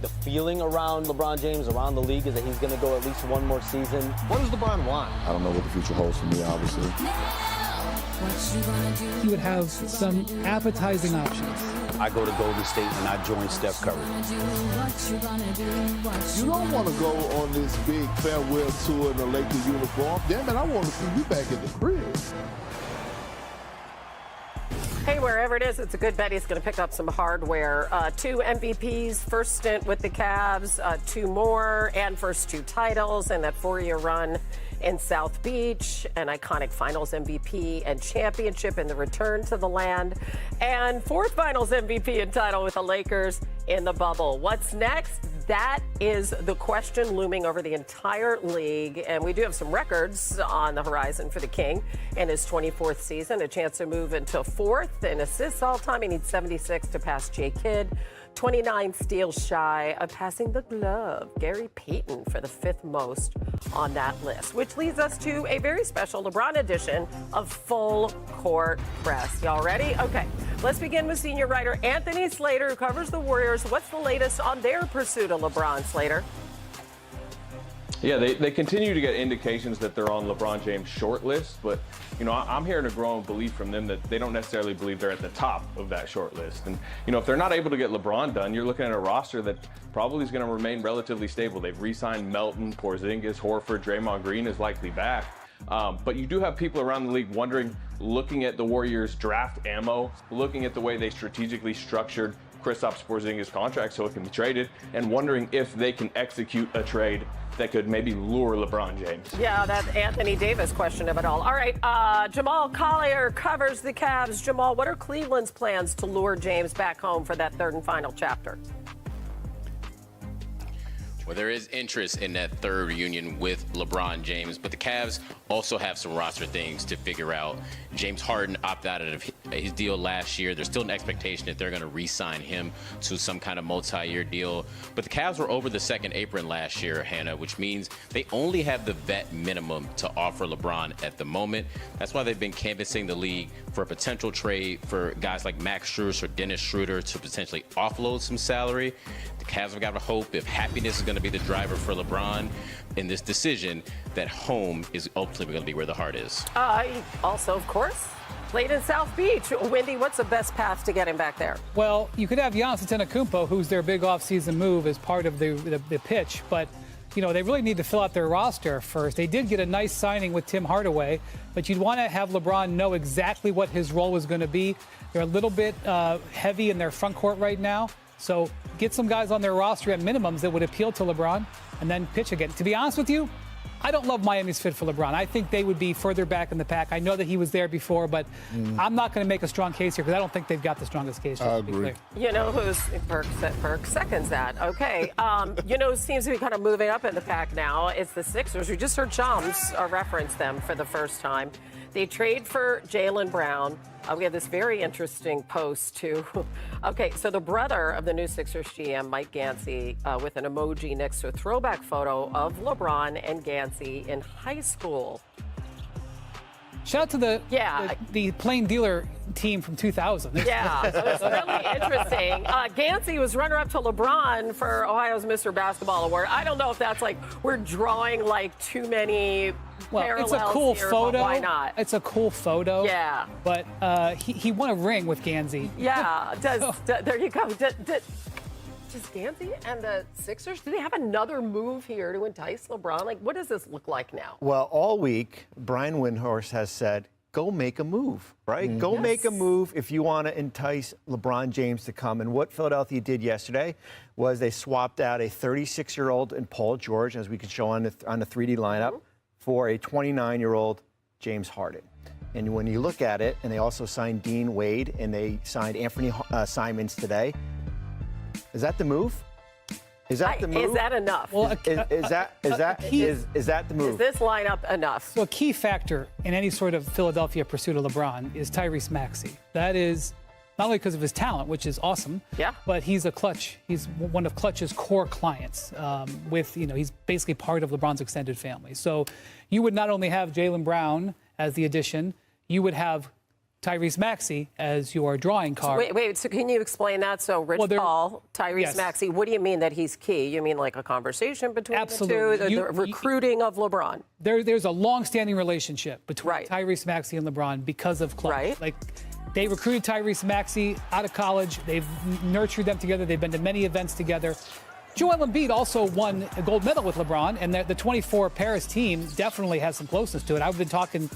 the feeling around LeBron James, around the league, is that he's going to go at least one more season. What does LeBron want? I don't know what the future holds for me, obviously. He would have some appetizing options. I go to Golden State and I join Steph Curry. You don't want to go on this big farewell tour in the Lakers uniform. Damn it, I want to see you back at the crib. Hey, wherever it is, it's a good bet he's going to pick up some hardware. 2 MVPs, first stint with the Cavs, 2 more, and first 2 titles in that 4-year run in South Beach, an iconic finals MVP and championship in the return to the land, and 4th finals MVP and title with the Lakers in the bubble. What's next? That is the question looming over the entire league, and we do have some records on the horizon for the King in his 24th season, a chance to move into 4th in assists all-time. He needs 76 to pass Jay Kidd, 29 steals shy of passing the glove, Gary Payton, for the 5th most on that list, which leads us to a very special LeBron edition of Full Court Press. Y'all ready? Okay, let's begin with senior writer Anthony Slater, who covers the Warriors. What's the latest on their pursuit of LeBron, Slater? Yeah, they continue to get indications that they're on LeBron James' short list, but, you know, I'm hearing a growing belief from them that they don't necessarily believe they're at the top of that short list. And, you know, if they're not able to get LeBron done, you're looking at a roster that probably is going to remain relatively stable. They've re-signed Melton, Porzingis, Horford, Draymond Green is likely back. But you do have people around the league wondering, looking at the Warriors' draft ammo, looking at the way they strategically structured Kristaps Porzingis' contract so it can be traded, and wondering if they can execute a trade that could maybe lure LeBron James. Yeah, that Anthony Davis question of it all. All right, Jamal Collier covers the Cavs. Jamal, what are Cleveland's plans to lure James back home for that 3rd and final chapter? Well, there is interest in that 3rd reunion with LeBron James, but the Cavs also have some roster things to figure out. James Harden opted out of his deal last year. There's still an expectation that they're going to re-sign him to some kind of multi-year deal. But the Cavs were over the second apron last year, Hannah, which means they only have the vet minimum to offer LeBron at the moment. That's why they've been canvassing the league for a potential trade for guys like Max Strus or Dennis Schroeder to potentially offload some salary. The Cavs have got to hope, if happiness is going to be the driver for LeBron in this decision, that home is ultimately going to be where the heart is. Also, of course, played in South Beach. Wendy, what's the best path to get him back there? Well, you could have Giannis Antetokounmpo, who's their big offseason move, as part of the pitch, but you know, they really need to fill out their roster first. They did get a nice signing with Tim Hardaway, but you'd want to have LeBron know exactly what his role was going to be. They're a little bit heavy in their front court right now, so get some guys on their roster at minimums that would appeal to LeBron, and then pitch again. To be honest with you, I don't love Miami's fit for LeBron. I think they would be further back in the pack. I know that he was there before, but I'm not going to make a strong case here because I don't think they've got the strongest case. I agree. You know who's Perk seconds that. Okay. You know who seems to be kind of moving up in the pack now? It's the Sixers. We just heard Shams reference them for the first time. They trade for Jaylen Brown. We have this very interesting post, too. Okay, so the brother of the new Sixers GM, Mike Gansey, with an emoji next to a throwback photo of LeBron and Gansey in high school. Shout out to the plain dealer team from 2000. Yeah, so it's really interesting. Gansey was runner-up to LeBron for Ohio's Mr. Basketball Award. I don't know if that's like we're drawing like too many parallels. It's a cool here, photo. Why not? It's a cool photo. Yeah. But he won a ring with Gansey. Yeah. There you go. Does Gansey and the Sixers, do they have another move here to entice LeBron? Like, what does this look like now? Well, all week, Brian Windhorst has said, go make a move, right? Go make a move if you want to entice LeBron James to come. And what Philadelphia did yesterday was they swapped out a 36-year-old and Paul George, as we can show on the 3D lineup, for a 29-year-old James Harden. And when you look at it, and they also signed Dean Wade, and they signed Anthony Simons today. Is that the move? Is that the move? Is that enough? Well, is that the move? Is this lineup enough? So a key factor in any sort of Philadelphia pursuit of LeBron is Tyrese Maxey. That is not only because of his talent, which is awesome, but he's a Clutch. He's one of Clutch's core clients. He's basically part of LeBron's extended family. So you would not only have Jaylen Brown as the addition, you would have Tyrese Maxey as your drawing card. Wait. So can you explain that? So Rich Paul, Tyrese yes. Maxey. What do you mean that he's key? You mean like a conversation between Absolutely. the two, the recruiting of LeBron? There's a long-standing relationship between Right. Tyrese Maxey and LeBron because of clubs. Right. Like, they recruited Tyrese Maxey out of college. They've nurtured them together. They've been to many events together. Joel Embiid also won a gold medal with LeBron, and the 24 Paris team definitely has some closeness to it. I've been talking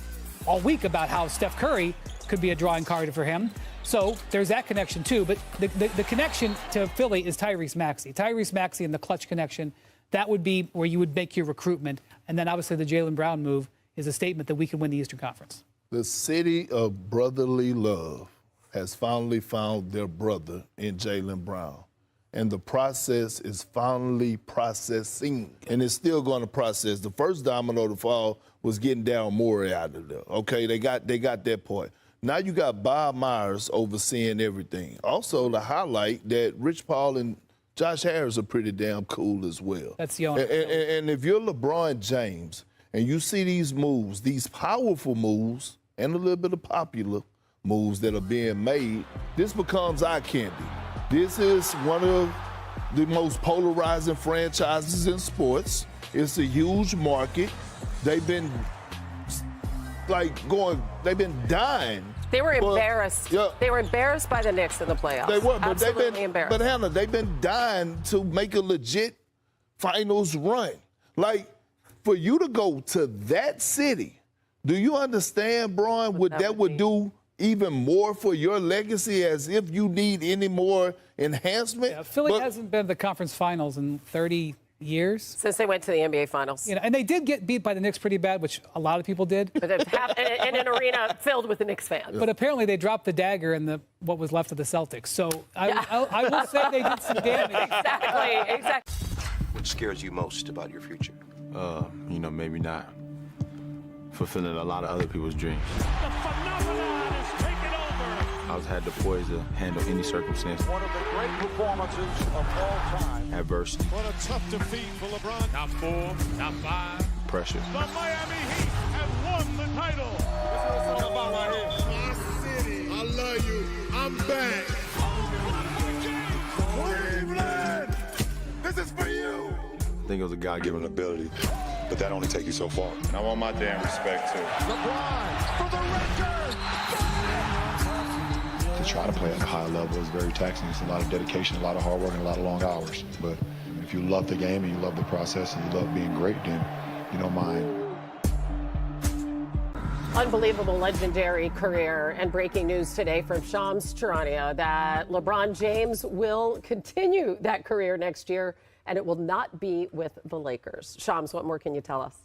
all week about how Steph Curry could be a drawing card for him. So there's that connection too. But the connection to Philly is Tyrese Maxey. Tyrese Maxey and the clutch connection, that would be where you would make your recruitment. And then obviously the Jaylen Brown move is a statement that we can win the Eastern Conference. The city of brotherly love has finally found their brother in Jaylen Brown. And the process is finally processing. And it's still going to process. The first domino to fall was getting Daryl Morey out of there. Okay, they got that part. Now you got Bob Myers overseeing everything. Also, the highlight that Rich Paul and Josh Harris are pretty damn cool as well. That's the owner. And if you're LeBron James and you see these moves, these powerful moves, and a little bit of popular moves that are being made, this becomes eye candy. This is one of the most polarizing franchises in sports. It's a huge market. They've been they've been dying. They were embarrassed. Yeah. They were embarrassed by the Knicks in the playoffs. They were, but Absolutely embarrassed. But Hannah, they've been dying to make a legit finals run. Like, for you to go to that city, do you understand, Brian, what that would do even more for your legacy, as if you need any more enhancement? Yeah, Philly hasn't been to the conference finals in 30 years. Since they went to the NBA Finals. You know, and they did get beat by the Knicks pretty bad, which a lot of people did. But in an arena filled with the Knicks fans. But apparently they dropped the dagger in what was left of the Celtics. So I will say they did some damage. Exactly. What scares you most about your future? Maybe not fulfilling a lot of other people's dreams. The phenomenon is taken over. I had the poise to handle any circumstance. One of the great performances of all time. Adversity. What a tough defeat for LeBron. Not 4, not 5. Pressure. The Miami Heat have won the title. This is what it's all about right here. My city. I love you. I'm back. Cleveland. This is for you. I think it was a God-given ability, but that only takes you so far. And I want my damn respect too. LeBron for the record. To try to play at a high level is very taxing. It's a lot of dedication, a lot of hard work, and a lot of long hours. But if you love the game and you love the process and you love being great, then you don't mind. Unbelievable, legendary career. And breaking news today from Shams Charania that LeBron James will continue that career next year, and it will not be with the Lakers. Shams, what more can you tell us?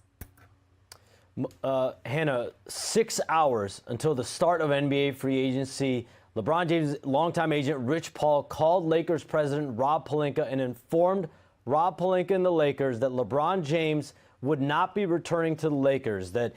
Hannah, 6 hours until the start of NBA free agency. LeBron James' longtime agent Rich Paul called Lakers president Rob Pelinka and informed Rob Pelinka and the Lakers that LeBron James would not be returning to the Lakers, that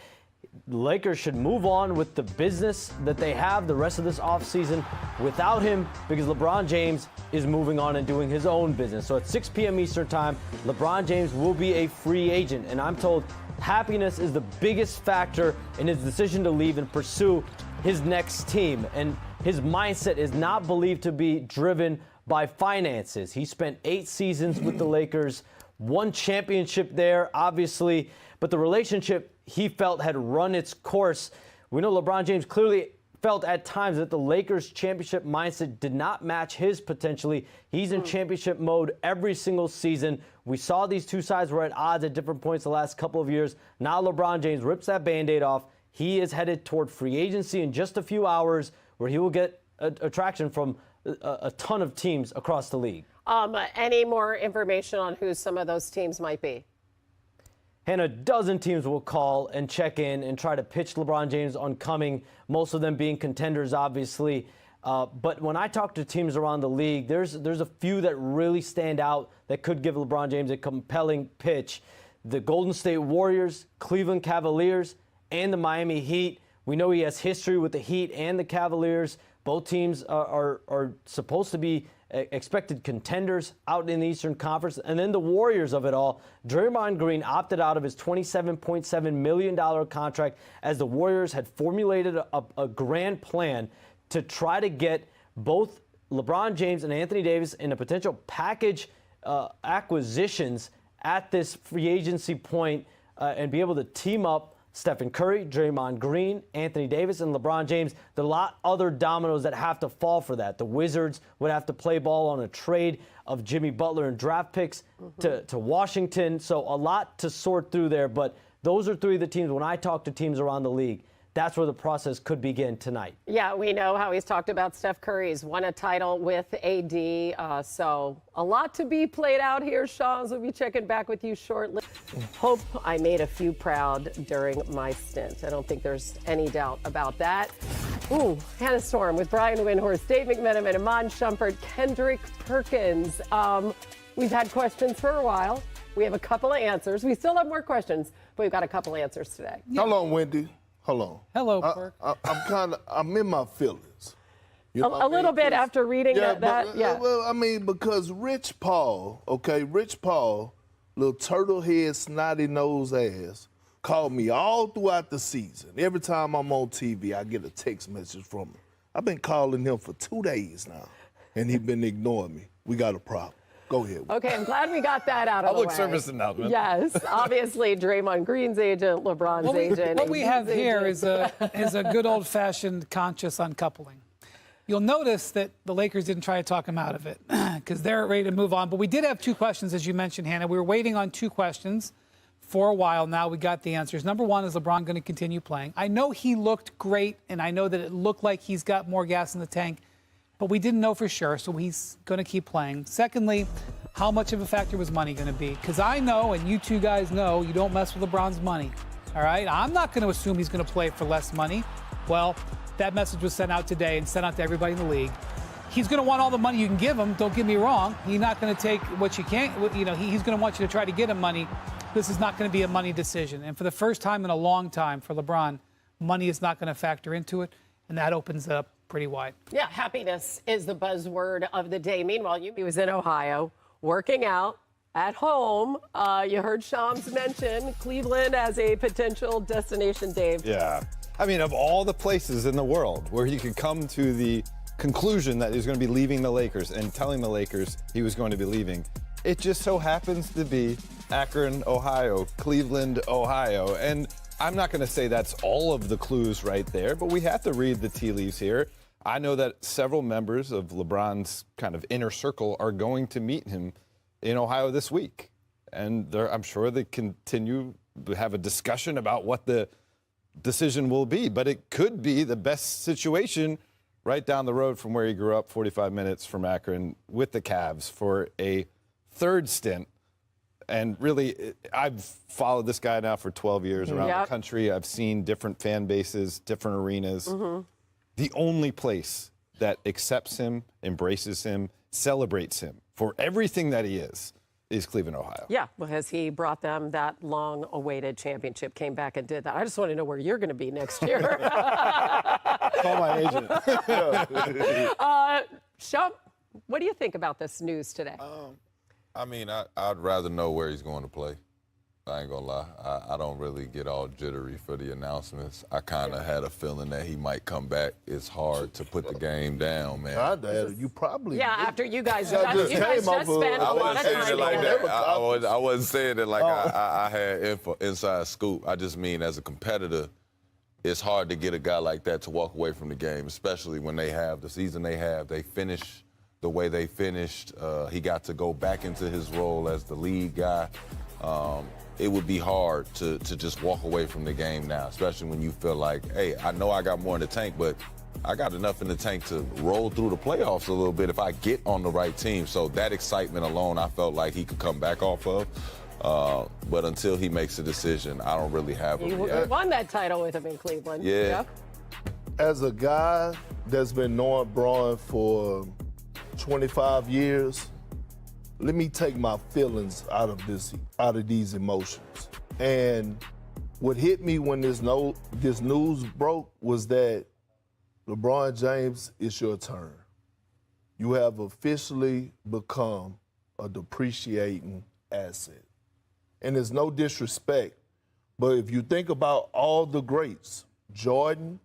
the Lakers should move on with the business that they have the rest of this offseason without him, because LeBron James is moving on and doing his own business. So at 6 p.m. Eastern time, LeBron James will be a free agent. And I'm told happiness is the biggest factor in his decision to leave and pursue his next team. And his mindset is not believed to be driven by finances. He spent 8 seasons with the Lakers, won championship there, obviously, but the relationship he felt had run its course. We know LeBron James clearly felt at times that the Lakers' championship mindset did not match his potentially. He's in championship mode every single season. We saw these two sides were at odds at different points the last couple of years. Now LeBron James rips that Band-Aid off. He is headed toward free agency in just a few hours, where he will get attraction from a ton of teams across the league. Any more information on who some of those teams might be? And a dozen teams will call and check in and try to pitch LeBron James on coming, most of them being contenders, obviously. But when I talk to teams around the league, there's a few that really stand out that could give LeBron James a compelling pitch. The Golden State Warriors, Cleveland Cavaliers, and the Miami Heat. We know he has history with the Heat and the Cavaliers, Both teams are supposed to be expected contenders out in the Eastern Conference. And then the Warriors of it all. Draymond Green opted out of his $27.7 million contract as the Warriors had formulated a grand plan to try to get both LeBron James and Anthony Davis in a potential package acquisitions at this free agency point and be able to team up Stephen Curry, Draymond Green, Anthony Davis, and LeBron James. There are a lot other dominoes that have to fall for that. The Wizards would have to play ball on a trade of Jimmy Butler and draft picks to Washington. So a lot to sort through there. But those are three of the teams. When I talk to teams around the league, that's where the process could begin tonight. Yeah, we know how he's talked about Steph Curry. He's won a title with AD. So a lot to be played out here, Sean. We'll be checking back with you shortly. Hope I made a few proud during my stint. I don't think there's any doubt about that. Ooh, Hannah Storm with Brian Windhorst, Dave McMenamin, Iman Shumpert, Kendrick Perkins. We've had questions for a while. We have a couple of answers. We still have more questions, but we've got a couple of answers today. Hold on, Wendy. Hold on. Hello, Perk. I'm in my feelings. You know a little bit after reading that. Well, I mean, because Rich Paul, little turtle head, snotty nose ass, called me all throughout the season. Every time I'm on TV, I get a text message from him. I've been calling him for 2 days now, and he's been ignoring me. We got a problem. Go ahead. Okay, I'm glad we got that out of the way. Public service announcement. Yes, obviously Draymond Green's agent, LeBron's agent. What we have here is a good old-fashioned conscious uncoupling. You'll notice that the Lakers didn't try to talk him out of it because they're ready to move on. But we did have two questions, as you mentioned, Hannah. We were waiting on two questions for a while now. We got the answers. Number one, is LeBron going to continue playing? I know he looked great, and I know that it looked like he's got more gas in the tank, but we didn't know for sure, so he's going to keep playing. Secondly, how much of a factor was money going to be? Because I know, and you two guys know, you don't mess with LeBron's money, all right? I'm not going to assume he's going to play for less money. Well, that message was sent out today and sent out to everybody in the league. He's going to want all the money you can give him, don't get me wrong. He's not going to take what you can't, he's going to want you to try to get him money. This is not going to be a money decision. And for the first time in a long time for LeBron, money is not going to factor into it, and that opens it up pretty wide. Yeah, happiness is the buzzword of the day. Meanwhile, he was in Ohio working out at home. You heard Shams mention Cleveland as a potential destination, Dave. Yeah. I mean, of all the places in the world where he could come to the conclusion that he was going to be leaving the Lakers and telling the Lakers he was going to be leaving, it just so happens to be Akron, Ohio, Cleveland, Ohio. And I'm not going to say that's all of the clues right there, but we have to read the tea leaves here. I know that several members of LeBron's kind of inner circle are going to meet him in Ohio this week. And I'm sure they continue to have a discussion about what the decision will be. But it could be the best situation right down the road from where he grew up, 45 minutes from Akron, with the Cavs for a third stint. And really, I've followed this guy now for 12 years around the country. I've seen different fan bases, different arenas. The only place that accepts him, embraces him, celebrates him for everything that he is Cleveland, Ohio. Yeah, because he brought them that long-awaited championship, came back and did that. I just want to know where you're going to be next year. Call my agent. Shump, what do you think about this news today? I mean, I'd rather know where he's going to play. I ain't gonna lie. I don't really get all jittery for the announcements. I kind of had a feeling that he might come back. It's hard to put the game down, man. You probably after you guys just spent a lot of time like together. that. I wasn't saying it like I had inside scoop. I just mean as a competitor, it's hard to get a guy like that to walk away from the game, especially when they have the season they have. They finish the way they finished. He got to go back into his role as the lead guy. It would be hard to just walk away from the game now, especially when you feel like, hey, I know I got more in the tank, but I got enough in the tank to roll through the playoffs a little bit if I get on the right team. So that excitement alone, I felt like he could come back off of. But until he makes a decision, I don't really have a reaction. You won that title with him in Cleveland. Yeah. As a guy that's been knowing Braun for 25 years, let me take my feelings out of these emotions. And what hit me when this news broke was that LeBron James, it's your turn. You have officially become a depreciating asset. And there's no disrespect, but if you think about all the greats, Jordan,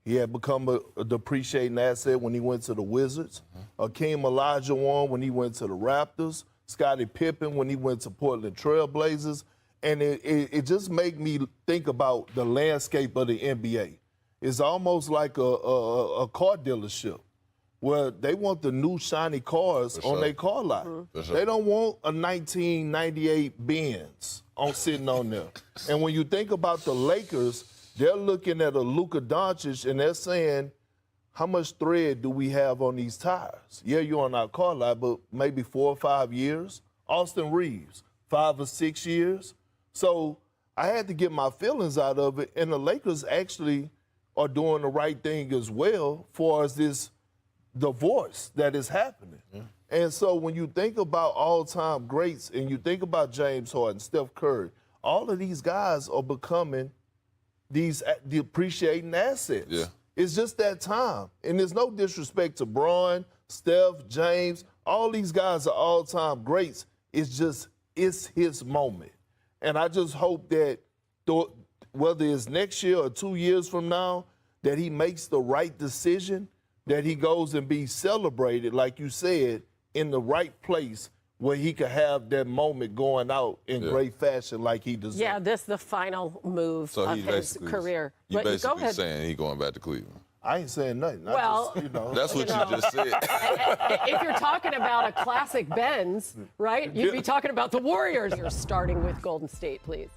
he had become a depreciating asset when he went to the Wizards. Akeem Olajuwon when he went to the Raptors. Scottie Pippen when he went to Portland Trail Blazers. And it just made me think about the landscape of the NBA. It's almost like a car dealership where they want the new shiny cars on their car lot. They don't want a 1998 Benz sitting on there. And when you think about the Lakers, they're looking at a Luka Doncic and they're saying, how much thread do we have on these tires? Yeah, you're on our car lot, but maybe 4 or 5 years. Austin Reeves, 5 or 6 years. So I had to get my feelings out of it, and the Lakers actually are doing the right thing as well for as this divorce that is happening. And so when you think about all-time greats and you think about James Harden, Steph Curry, all of these guys are becoming these depreciating assets. Yeah. It's just that time. And there's no disrespect to Bron, Steph, James. All these guys are all-time greats. It's his moment. And I just hope that whether it's next year or 2 years from now, that he makes the right decision, that he goes and be celebrated, like you said, in the right place where he could have that moment going out in great fashion like he deserves. Yeah, this is the final move of his career. You But basically go ahead. saying he going back to Cleveland. I ain't saying nothing. Well, That's what you just said. If you're talking about a classic Benz, right, you'd be talking about the Warriors. You're starting with Golden State, please.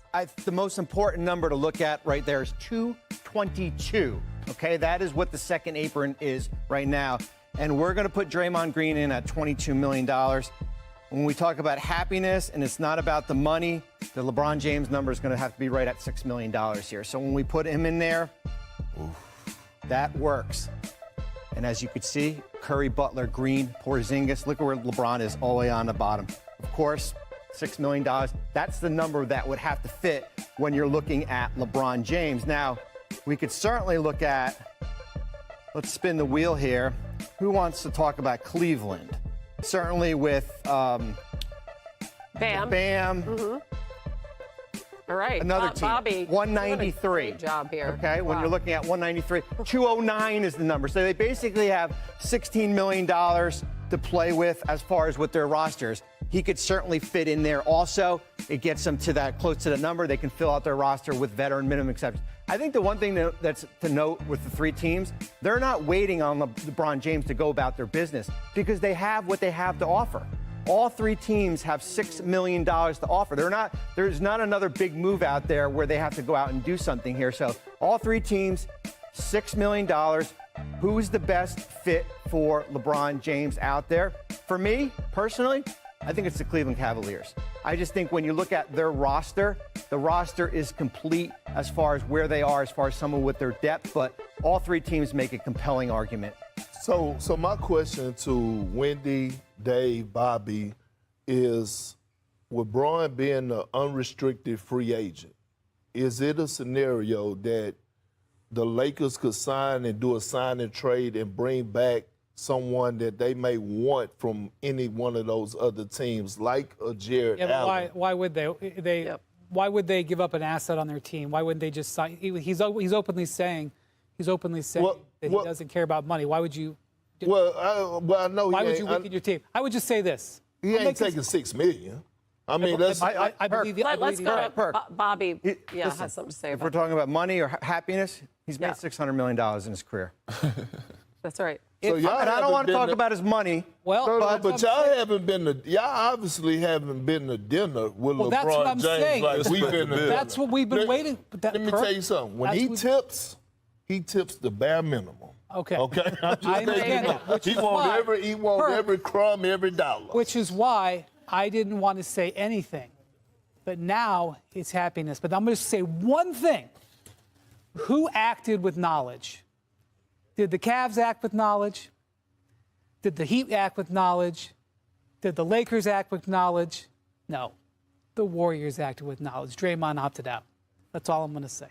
The most important number to look at right there is 222. Okay, that is what the second apron is right now. And we're going to put Draymond Green in at $22 million. When we talk about happiness and it's not about the money, the LeBron James number is going to have to be right at $6 million here. So when we put him in there, that works. And as you could see, Curry, Butler, Green, Porzingis, look at where LeBron is all the way on the bottom. Of course, $6 million, that's the number that would have to fit when you're looking at LeBron James. Now, we could certainly look at, let's spin the wheel here. Who wants to talk about Cleveland? Certainly with Bam. Bam. All right. Another team. Bobby, 193. great job here. Okay, when you're looking at 193. 209 is the number. So they basically have $16 million to play with as far as with their rosters. He could certainly fit in there also. It gets them to that close to the number. They can fill out their roster with veteran minimum exceptions. I think the one thing that's to note with the three teams, they're not waiting on LeBron James to go about their business because they have what they have to offer. All three teams have $6 million to offer. There's not another big move out there where they have to go out and do something here. So all three teams, $6 million. Who's the best fit for LeBron James out there? For me, personally, I think it's the Cleveland Cavaliers. I just think when you look at their roster, the roster is complete as far as where they are, as far as someone with their depth, but all three teams make a compelling argument. So my question to Wendy, Dave, Bobby is, with Bron being an unrestricted free agent, is it a scenario that the Lakers could sign and do a sign and trade and bring back someone that they may want from any one of those other teams, like a Jared Allen? Why would they? Why would they give up an asset on their team? Why wouldn't they just sign? He's openly saying that he doesn't care about money. Why would you? I know. Why would you weaken your team? I would just say this. He ain't taking $6 million. I mean, that's. I believe. Let's go to Bobby. Listen, has something to say if about we're talking about money or happiness, he's made $600 million in his career. That's right. So and I don't want to talk about his money. Well, but y'all haven't been to. Y'all obviously haven't been to dinner with LeBron that's what I'm James saying. like we've been to dinner. That's what we've been waiting. Let me tell you something. When he tips the bare minimum. Okay. Okay. I understand that. He want every crumb, every dollar. Which is why I didn't want to say anything. But now it's happiness. But I'm going to say one thing. Who acted with knowledge? Did the Cavs act with knowledge? Did the Heat act with knowledge? Did the Lakers act with knowledge? No. The Warriors acted with knowledge. Draymond opted out. That's all I'm going to say.